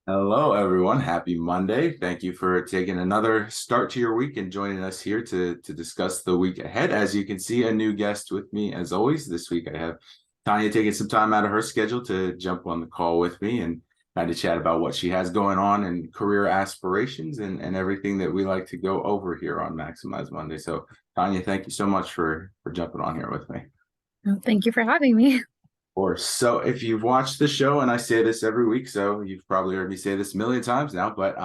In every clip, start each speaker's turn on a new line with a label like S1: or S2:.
S1: Hello, everyone. Happy Monday. Thank you for taking another start to your week and joining us here to discuss the week ahead. As you can see, a new guest with me, as always. This week, I have Tanya taking some time out of her schedule to jump on the call with me and kind of chat about what she has going on and career aspirations and everything that we like to go over here on Maximize Monday. So, Tanya, thank you so much for jumping on here with me.
S2: Well, thank you for having me.
S1: Course. So if you've watched the show, and I say this every week, so you've probably heard me say this a million times now, but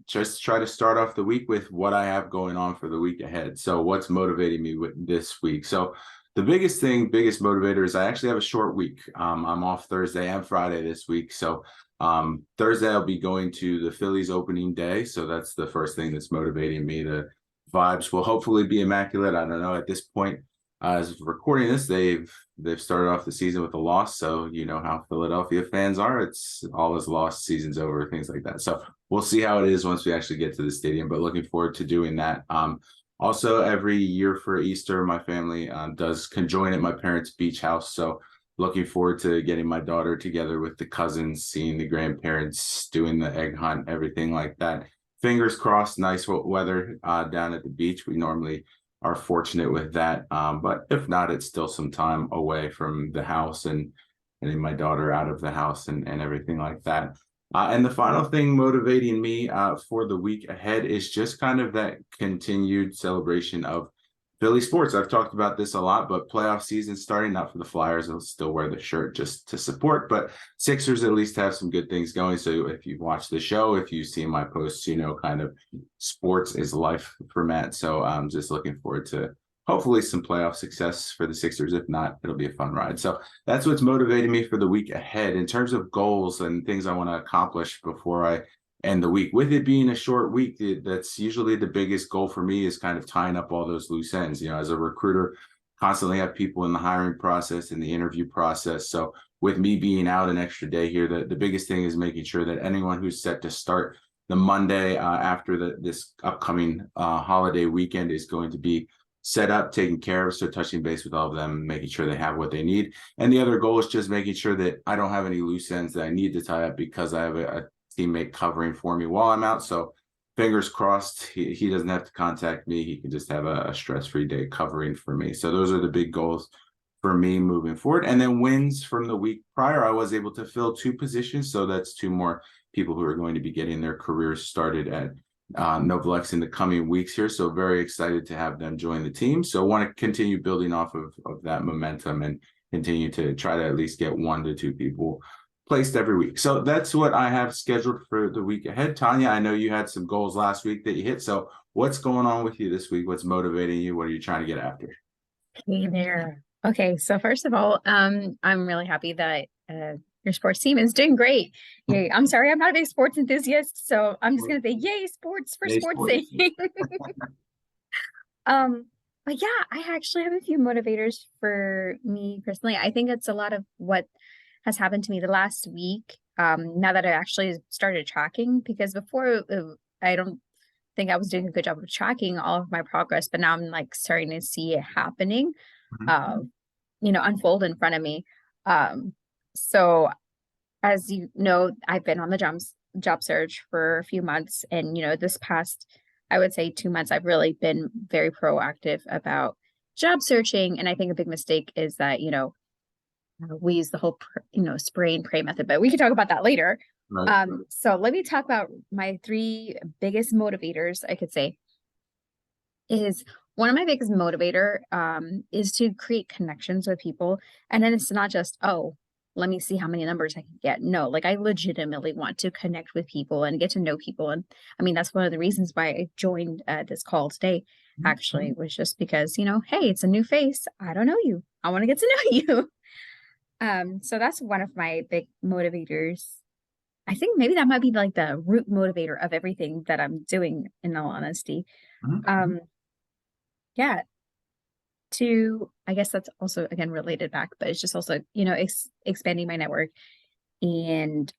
S1: just try to start off the week with what I have going on for the week ahead. So what's motivating me with this week? So the biggest motivator is I actually have a short week. I'm off Thursday and Friday this week. So Thursday I'll be going to the Phillies opening day. So that's the first thing that's motivating me. The vibes will hopefully be immaculate. I don't know at this point. As recording this, they've started off the season with a loss, so you know how Philadelphia fans are. It's all is lost, season's over, things like that. So we'll see how it is once we actually get to the stadium. But looking forward to doing that. Also, every year for Easter, my family does conjoin at my parents' beach house. So looking forward to getting my daughter together with the cousins, seeing the grandparents, doing the egg hunt, everything like that. Fingers crossed, nice weather down at the beach. We normally are fortunate with that. But if not, it's still some time away from the house and getting my daughter out of the house and everything like that. And the final thing motivating me for the week ahead is just kind of that continued celebration of Philly sports. I've talked about this a lot, but playoff season starting, not for the Flyers. I'll still wear the shirt just to support, but Sixers at least have some good things going. So if you've watched the show, if you see my posts, you know, kind of sports is life for Matt. So I'm just looking forward to hopefully some playoff success for the Sixers. If not, it'll be a fun ride. So that's what's motivating me for the week ahead in terms of goals and things I want to accomplish before I end the week. With it being a short week, that's usually the biggest goal for me is kind of tying up all those loose ends. You know, as a recruiter, constantly have people in the hiring process and the interview process. So with me being out an extra day here, the biggest thing is making sure that anyone who's set to start the Monday after this upcoming holiday weekend is going to be set up, taken care of. So touching base with all of them, making sure they have what they need. And the other goal is just making sure that I don't have any loose ends that I need to tie up because I have a teammate covering for me while I'm out. So fingers crossed, he doesn't have to contact me. He can just have a stress-free day covering for me. So those are the big goals for me moving forward. And then wins from the week prior, I was able to fill two positions. So that's two more people who are going to be getting their careers started at Novalex in the coming weeks here. So very excited to have them join the team. So I want to continue building off of that momentum and continue to try to at least get 1 to 2 people placed every week. So that's what I have scheduled for the week ahead. Tanya, I know you had some goals last week that you hit. So what's going on with you this week? What's motivating you? What are you trying to get after?
S2: Hey there. Okay, so first of all, I'm really happy that your sports team is doing great. Yay. I'm sorry, I'm not a big sports enthusiast, so I'm just gonna say yay, sports for
S1: Yay,
S2: sports'
S1: sports.
S2: sake. Um, but yeah, I actually have a few motivators for me personally. I think it's a lot of what has happened to me the last week. Now that I actually started tracking, because before I don't think I was doing a good job of tracking all of my progress, but now I'm like starting to see it happening, uh, unfold in front of me. So as you know, I've been on the job search for a few months, and this past, I would say 2 months, I've really been very proactive about job searching. And I think a big mistake is that we use the whole spray and pray method, but we can talk about that later.
S1: Right.
S2: So let me talk about my three biggest motivators, I could say. Is one of my biggest motivator is to create connections with people. And then it's not just, oh, let me see how many numbers I can get. No, like I legitimately want to connect with people and get to know people. And I mean, that's one of the reasons why I joined this call today, actually, was just because, hey, it's a new face. I don't know you. I want to get to know you. So that's one of my big motivators. I think maybe that might be like the root motivator of everything that I'm doing, in all honesty. Um, yeah, I guess that's also again related back, but it's just also, expanding my network and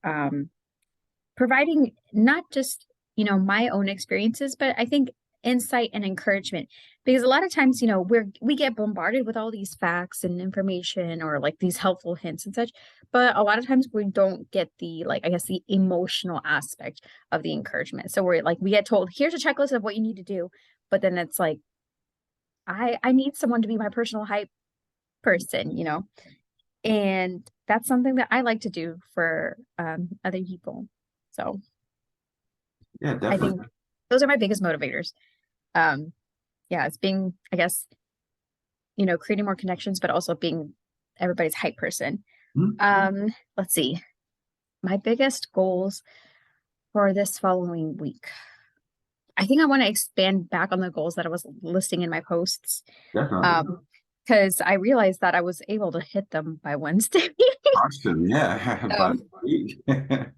S2: providing not just, my own experiences, but I think insight and encouragement. Because a lot of times, you know, we get bombarded with all these facts and information or like these helpful hints and such, but a lot of times we don't get the, like, I guess the emotional aspect of the encouragement. So we're like, we get told, here's a checklist of what you need to do, but then it's like, I need someone to be my personal hype person, you know? And that's something that I like to do for other people. So
S1: Yeah,
S2: I think
S1: definitely.
S2: those are my biggest motivators. Um, yeah, it's being, I guess, you know, creating more connections, but also being everybody's hype person.
S1: Mhm.
S2: Let's see. My biggest goals for this following week. I think I want to expand back on the goals that I was listing in my posts.
S1: Definitely.
S2: Um, because I realized that I was able to hit them by Wednesday.
S1: Awesome. Yeah. But
S2: Um,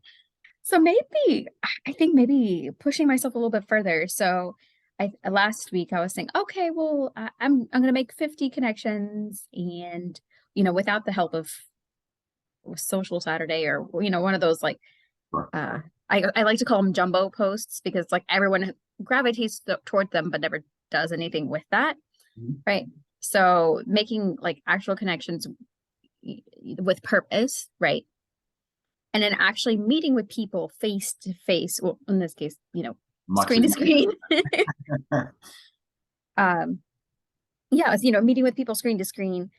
S2: so maybe I think maybe pushing myself a little bit further. So I last week I was saying, okay, well, I'm gonna make 50 connections and you know, without the help of Social Saturday or you know, one of those like uh I like to call them jumbo posts because like everyone gravitates toward them but never does anything with that,
S1: Mhm.
S2: right? So making like actual connections with purpose, right? And then actually meeting with people face to face, well, in this case, you know,
S1: Much
S2: screen
S1: as
S2: to screen. um, yeah, you know, meeting with people screen to screen,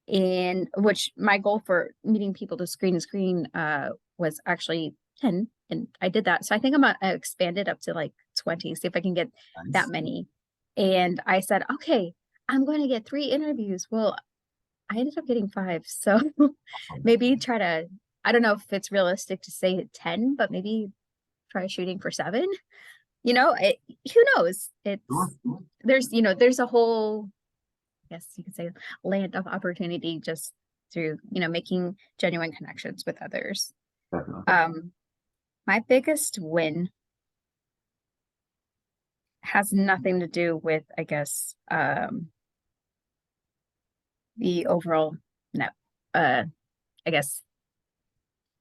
S2: and which my goal for meeting people to screen was actually 10, and I did that. So I think I'm gonna expand it up to like 20, see if I can get that
S1: nice.
S2: many. And I said, okay, I'm going to get 3 interviews. Well, I ended up getting 5, so maybe try to. I don't know if it's realistic to say 10, but maybe try shooting for 7. You know, who knows?
S1: Sure.
S2: There's, you know, there's a whole, I guess you could say, land of opportunity just through, you know, making genuine connections with others.
S1: Definitely.
S2: Um, my biggest win has nothing to do with, I guess, the overall net, I guess,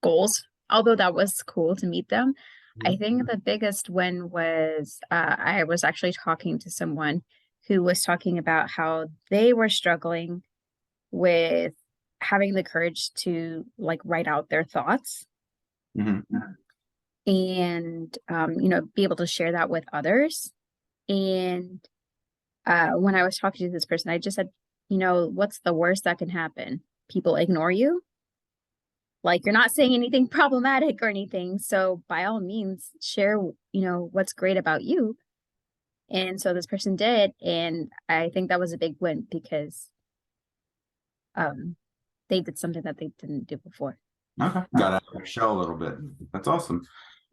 S2: goals. Although that was cool to meet them, I
S1: Mhm.
S2: think the biggest win was I was actually talking to someone who was talking about how they were struggling with having the courage to like write out their thoughts
S1: Mhm.
S2: and you know, be able to share that with others. And when I was talking to this person, I just said, you know, what's the worst that can happen? People ignore you. Like you're not saying anything problematic or anything. So by all means, share, you know, what's great about you. And so this person did. And I think that was a big win because um they did something that they didn't do before.
S1: Okay. Got out of your shell a little bit. That's awesome.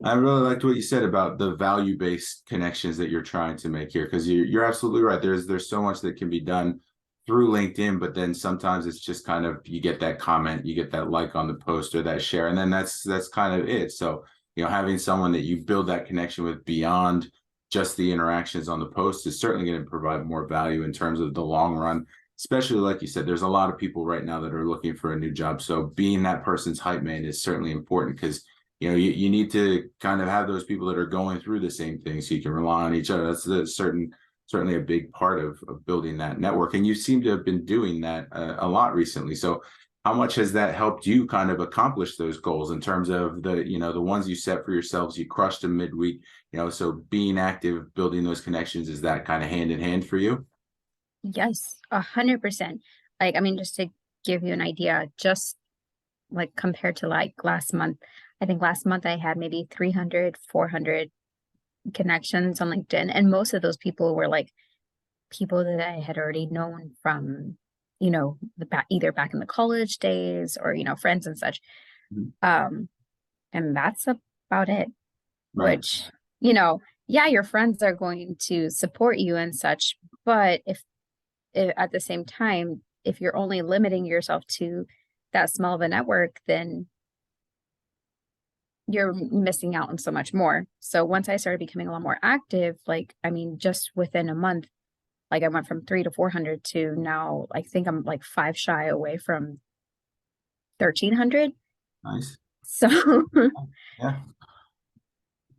S1: I really liked what you said about the value-based connections that you're trying to make here, because you're absolutely right. There's so much that can be done through LinkedIn, but then sometimes it's just kind of you get that comment, you get that like on the post or that share, and then that's kind of it. So, having someone that you build that connection with beyond just the interactions on the post is certainly going to provide more value in terms of the long run, especially like you said, there's a lot of people right now that are looking for a new job. So being that person's hype man is certainly important because you need to kind of have those people that are going through the same thing so you can rely on each other. That's certainly a big part of building that network. And you seem to have been doing that a lot recently. So how much has that helped you kind of accomplish those goals in terms of the ones you set for yourselves, you crushed them midweek, so being active, building those connections, is that kind of hand in hand for you?
S2: Yes, 100%. Like, I mean, just to give you an idea, just like compared to like last month, I think last month I had maybe 300, 400 connections on LinkedIn. And most of those people were like people that I had already known from, you know, the back, either back in the college days or, you know, friends and such.
S1: Mhm.
S2: Um, and that's about it,
S1: Right.
S2: which, you know, yeah, your friends are going to support you and such, but if at the same time, if you're only limiting yourself to that small of a network, then you're missing out on so much more. So once I started becoming a lot more active, like, I mean, just within a month, like I went from 3 to 400 to now, I think I'm like 5 shy away from 1,300.
S1: Nice.
S2: So
S1: Yeah,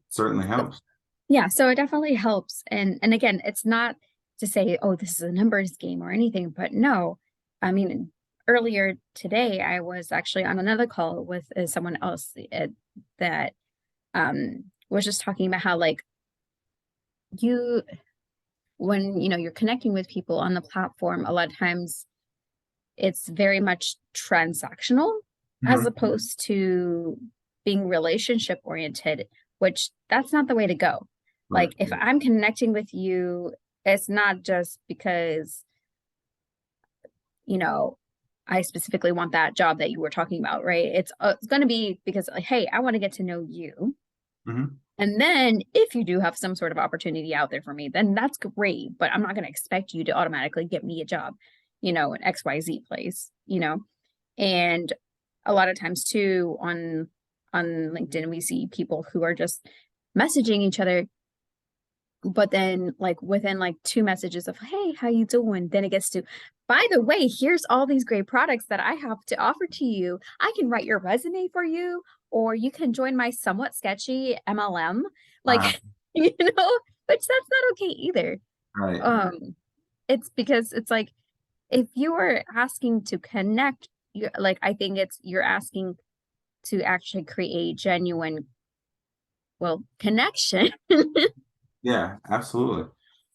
S1: certainly helps.
S2: Yeah, so it definitely helps. And again, it's not to say, oh, this is a numbers game or anything, but no. I mean, earlier today I was actually on another call with someone else that was just talking about how like you when you're connecting with people on the platform, a lot of times it's very much transactional as
S1: Mhm.
S2: opposed to being relationship oriented, which that's not the way to go.
S1: Right.
S2: Like if I'm connecting with you, it's not just because, you know, I specifically want that job that you were talking about, right? It's going to be because like, hey, I want to get to know you.
S1: Mhm.
S2: And then if you do have some sort of opportunity out there for me, then that's great, but I'm not going to expect you to automatically get me a job, in XYZ place, And a lot of times too on LinkedIn we see people who are just messaging each other, but then like within like two messages of hey, how you doing? Then it gets to, by the way, here's all these great products that I have to offer to you. I can write your resume for you, or you can join my somewhat sketchy MLM.
S1: Uh,
S2: Like, which that's not okay either.
S1: right.
S2: It's because it's like if you are asking to connect, you like I think it's you're asking to actually create genuine, well, connection.
S1: Yeah, absolutely.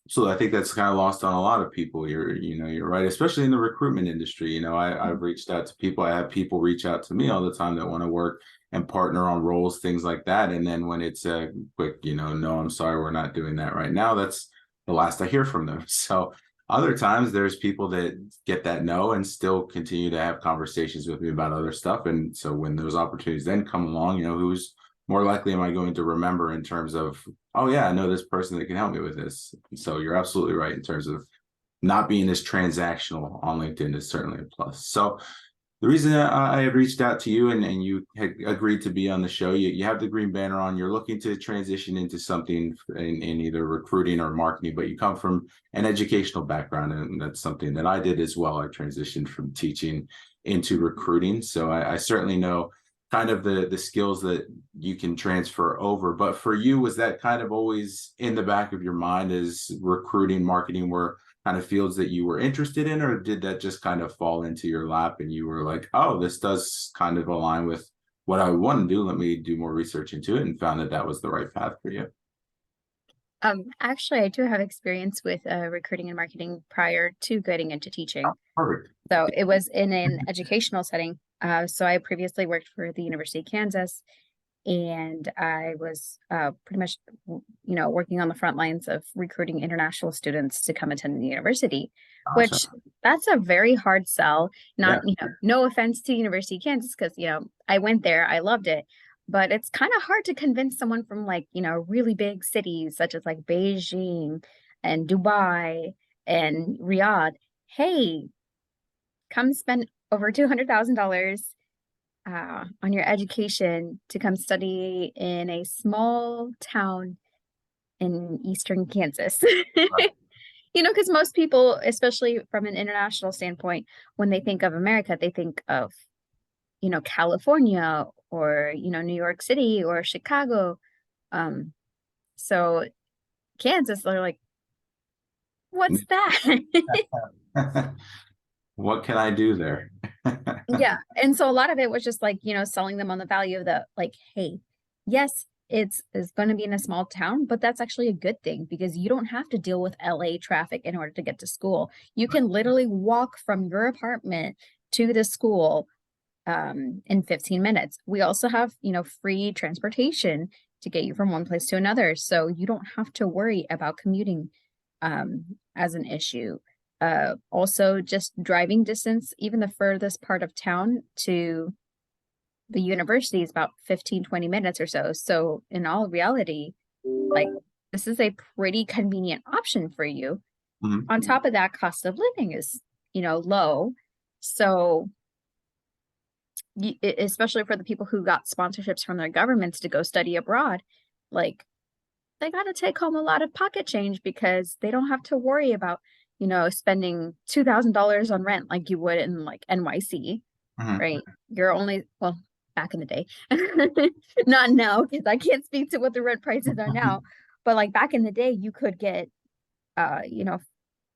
S1: Absolutely. I think that's kind of lost on a lot of people. You're right, especially in the recruitment industry. I've reached out to people. I have people reach out to me all the time that want to work and partner on roles, things like that. And then when it's a quick, no, I'm sorry, we're not doing that right now, that's the last I hear from them. So other times there's people that get that no and still continue to have conversations with me about other stuff. And so when those opportunities then come along, who's more likely am I going to remember in terms of, oh yeah, I know this person that can help me with this. So you're absolutely right in terms of not being as transactional on LinkedIn is certainly a plus. So the reason I had reached out to you and you had agreed to be on the show, you have the green banner on, you're looking to transition into something in either recruiting or marketing, but you come from an educational background. And that's something that I did as well. I transitioned from teaching into recruiting. So I certainly know kind of the skills that you can transfer over. But for you, was that kind of always in the back of your mind as recruiting, marketing were kind of fields that you were interested in, or did that just kind of fall into your lap and you were like, oh, this does kind of align with what I want to do. Let me do more research into it and found that that was the right path for you.
S2: Actually, I do have experience with recruiting and marketing prior to getting into teaching.
S1: Perfect.
S2: So it was in an educational setting. So I previously worked for the University of Kansas, and I was pretty much, working on the front lines of recruiting international students to come attend the university,
S1: Gotcha.
S2: which that's a very hard sell.
S1: Yeah.
S2: Not, no offense to University of Kansas, because, I went there, I loved it, but it's kind of hard to convince someone from like, really big cities such as like Beijing and Dubai and Riyadh, hey, come spend over $200,000 on your education to come study in a small town in eastern Kansas. Because most people, especially from an international standpoint, when they think of America, they think of, California or, New York City or Chicago. Um, so Kansas, they're like, what's that?
S1: What can I do there?
S2: Yeah. And so a lot of it was just like, selling them on the value of the like, hey, yes, it's going to be in a small town, but that's actually a good thing because you don't have to deal with LA traffic in order to get to school. You can literally walk from your apartment to the school in 15 minutes. We also have, free transportation to get you from one place to another. So you don't have to worry about commuting as an issue. Also, just driving distance, even the furthest part of town to the university is about 15-20 minutes or so. So, in all reality, like this is a pretty convenient option for you.
S1: Mhm.
S2: On top of that, cost of living is, low. So, especially for the people who got sponsorships from their governments to go study abroad, like they got to take home a lot of pocket change because they don't have to worry about, spending $2,000 on rent like you would in like NYC,
S1: Mhm.
S2: right? You're only, well, back in the day, not now because I can't speak to what the rent prices are now. But like back in the day, you could get, you know,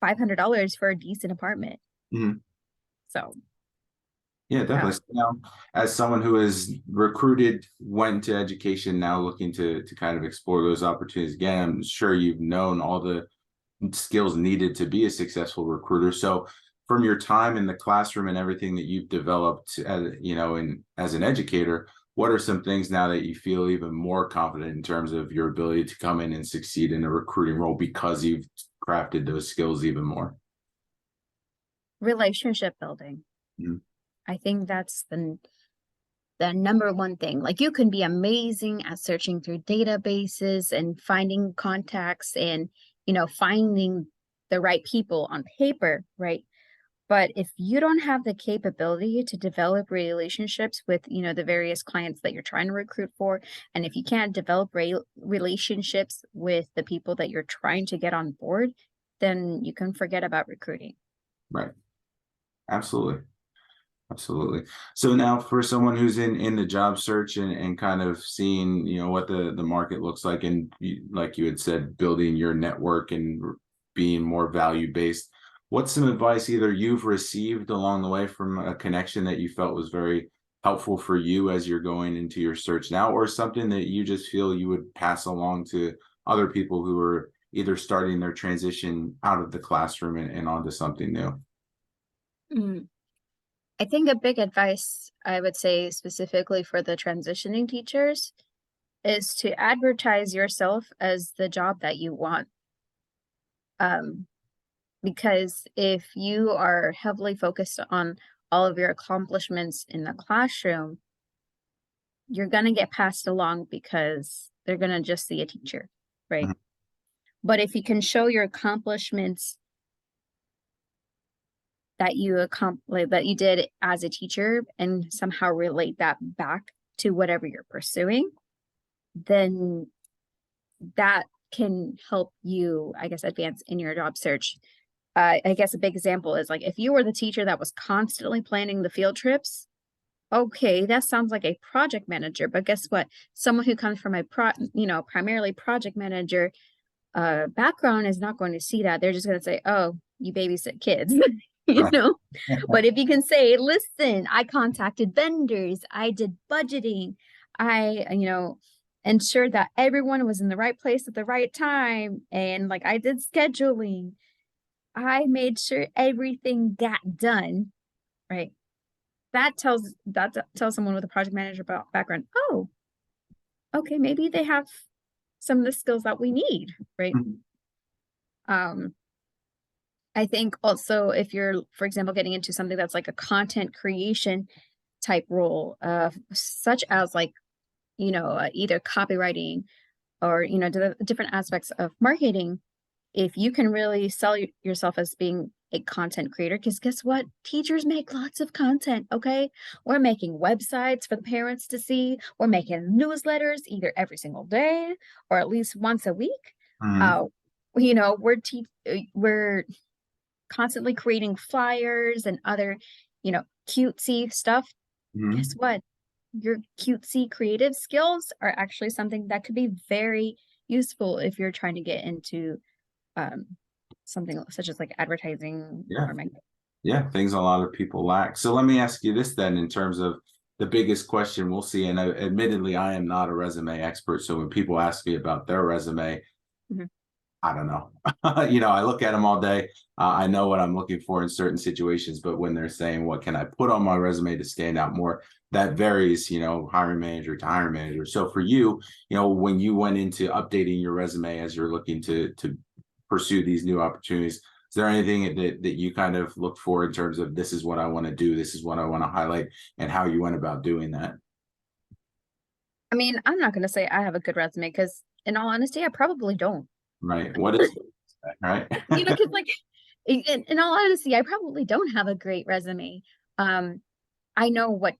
S2: $500 for a decent apartment.
S1: Mhm.
S2: So
S1: Yeah,
S2: yeah,
S1: definitely. So now, as someone who is recruited, went into education, now looking to kind of explore those opportunities again, I'm sure you've known all the skills needed to be a successful recruiter. So, from your time in the classroom and everything that you've developed, as you know, in as an educator, what are some things now that you feel even more confident in terms of your ability to come in and succeed in a recruiting role because you've crafted those skills even more?
S2: relationship building.
S1: Mhm.
S2: I think that's the number one thing. Like you can be amazing at searching through databases and finding contacts and, you know, finding the right people on paper, right? But if you don't have the capability to develop relationships with, you know, the various clients that you're trying to recruit for, and if you can't develop relationships with the people that you're trying to get on board, then you can forget about recruiting.
S1: Right. Absolutely. Absolutely. So now for someone who's in the job search and kind of seeing, what the market looks like and like you had said, building your network and being more value based, what's some advice either you've received along the way from a connection that you felt was very helpful for you as you're going into your search now, or something that you just feel you would pass along to other people who are either starting their transition out of the classroom and onto something new?
S2: Mm. I think a big advice I would say specifically for the transitioning teachers is to advertise yourself as the job that you want. Um, because if you are heavily focused on all of your accomplishments in the classroom, you're going to get passed along because they're going to just see a teacher, right?
S1: Mhm.
S2: But if you can show your accomplishments that you did as a teacher and somehow relate that back to whatever you're pursuing, then that can help you, I guess, advance in your job search. I guess a big example is like if you were the teacher that was constantly planning the field trips, okay, that sounds like a project manager. But guess what? Someone who comes from a primarily project manager background is not going to see that. They're just going to say, "Oh, you babysit kids," you
S1: Right.
S2: know. But if you can say, "Listen, I contacted vendors, I did budgeting, I, ensured that everyone was in the right place at the right time, and like I did scheduling, I made sure everything got done," right? That tells someone with a project manager background, oh, okay, maybe they have some of the skills that we need, right?
S1: Mhm.
S2: Um, I think also if you're, for example, getting into something that's like a content creation type role, such as like, either copywriting or, different aspects of marketing, if you can really sell yourself as being a content creator, because guess what? Teachers make lots of content, okay? We're making websites for the parents to see. We're making newsletters either every single day or at least once a week.
S1: Mhm.
S2: Uh, we're constantly creating flyers and other, cutesy stuff. Guess
S1: Mhm.
S2: what? Your cutesy creative skills are actually something that could be very useful if you're trying to get into um, something such as like advertising
S1: Yeah.
S2: or marketing.
S1: Yeah. Things a lot of people lack. So let me ask you this then, in terms of the biggest question we'll see. And admittedly, I am not a resume expert. So when people ask me about their resume,
S2: Mhm.
S1: I don't know. I look at them all day. I know what I'm looking for in certain situations, but when they're saying, what can I put on my resume to stand out more? That varies, hiring manager to hiring manager. So for you, when you went into updating your resume as you're looking to pursue these new opportunities, is there anything that you kind of look for in terms of this is what I want to do, this is what I want to highlight, and how you went about doing that?
S2: I mean, I'm not going to say I have a good resume because, in all honesty, I probably don't.
S1: Right. What is that, right?
S2: Because like, in all honesty, I probably don't have a great resume. Um, I know what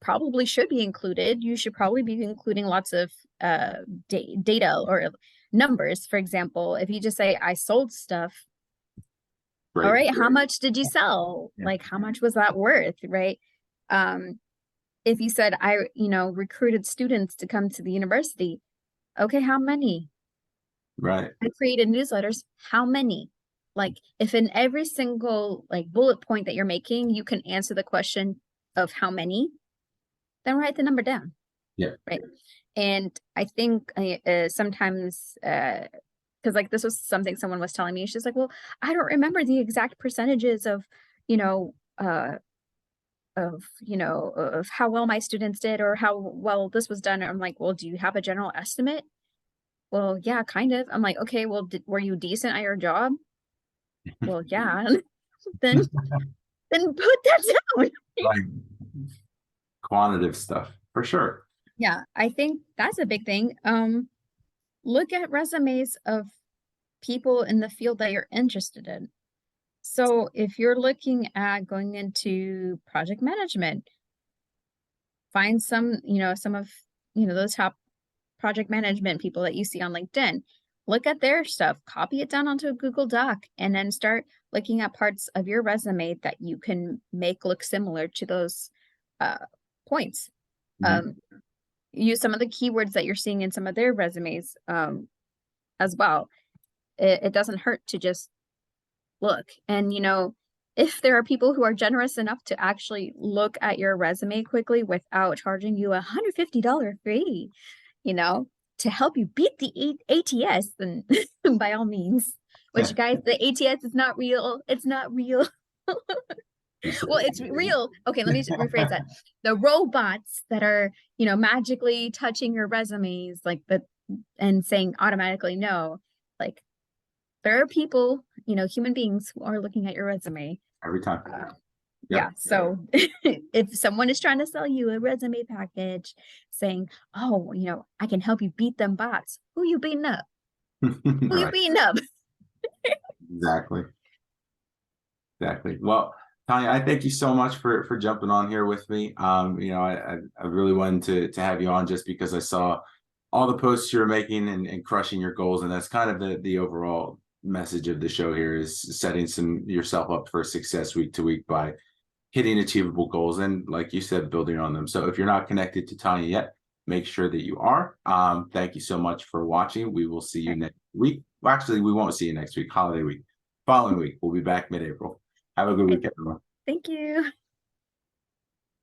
S2: probably should be included. You should probably be including lots of data or numbers. For example, if you just say I sold stuff, all
S1: Great.
S2: right, how much did you sell?
S1: Yeah.
S2: Like how much was that worth, right? Um, if you said I, recruited students to come to the university, okay, how many?
S1: Right.
S2: I created newsletters. How many? Like, if in every single like bullet point that you're making, you can answer the question of how many, then write the number down,
S1: Yeah.
S2: right? And I think sometimes, because like this was something someone was telling me, she's like, well, I don't remember the exact percentages of, you know, of how well my students did or how well this was done. I'm like, well, do you have a general estimate? Well, yeah, kind of. I'm like, okay, well, were you decent at your job? Well, yeah. then then put that down.
S1: Like quantitative stuff for sure.
S2: Yeah, I think that's a big thing. Look at resumes of people in the field that you're interested in. So if you're looking at going into project management, find some of, those top project management people that you see on LinkedIn. Look at their stuff, copy it down onto a Google Doc, and then start looking at parts of your resume that you can make look similar to those uh, points.
S1: Mhm.
S2: Um, Use some of the keywords that you're seeing in some of their resumes as well. It doesn't hurt to just look. And, if there are people who are generous enough to actually look at your resume quickly without charging you $150 fee, you know, to help you beat the ATS, then by all means, which guys, the ATS is not real. It's not real.
S1: You said
S2: Well, it's real. Okay, let me rephrase that. The robots that are, magically touching your resumes like the and saying automatically no, like there are people, human beings who are looking at your resume.
S1: every time.
S2: Uh,
S1: Yep.
S2: yeah, so if someone is trying to sell you a resume package saying, "Oh, I can help you beat them bots," who you beating up? Who you
S1: Right.
S2: beating up?
S1: Exactly. Exactly. Well, Tanya, I thank you so much for jumping on here with me. I really wanted to have you on just because I saw all the posts you're making and crushing your goals, and that's kind of the overall message of the show here is setting yourself up for success week to week by hitting achievable goals and, like you said, building on them. So if you're not connected to Tanya yet, make sure that you are. Thank you so much for watching. We will see you next week. Well, actually, we won't see you next week, holiday week. Following week, we'll be back mid-April. Have a good week, everyone.
S2: Thank you.